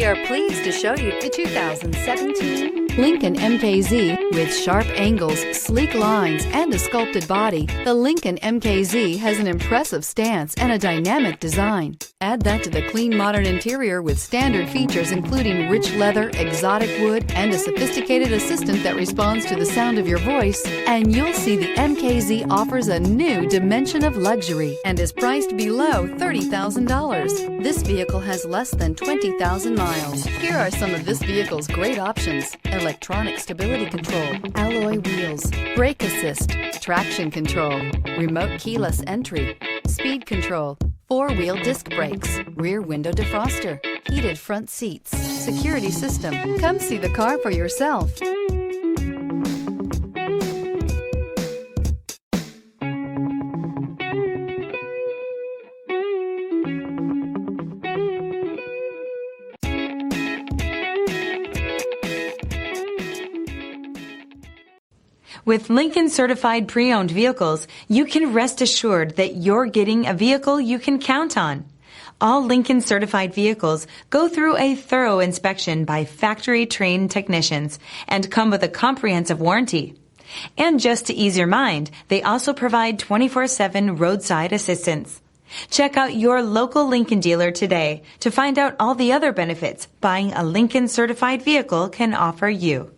We are pleased to show you the 2017 Lincoln MKZ. With sharp angles, sleek lines, and a sculpted body, the Lincoln MKZ has an impressive stance and a dynamic design. Add that to the clean, modern interior with standard features including rich leather, exotic wood, and a sophisticated assistant that responds to the sound of your voice, and you'll see the MKZ offers a new dimension of luxury and is priced below $30,000. This vehicle has less than 20,000 miles. Here are some of this vehicle's great options: electronic stability control, alloy wheels, brake assist, traction control, remote keyless entry, speed control, four-wheel disc brakes, rear window defroster, heated front seats, security system. Come see the car for yourself. With Lincoln certified pre-owned vehicles, you can rest assured that you're getting a vehicle you can count on. All Lincoln certified vehicles go through a thorough inspection by factory trained technicians and come with a comprehensive warranty. And just to ease your mind, they also provide 24/7 roadside assistance. Check out your local Lincoln dealer today to find out all the other benefits buying a Lincoln certified vehicle can offer you.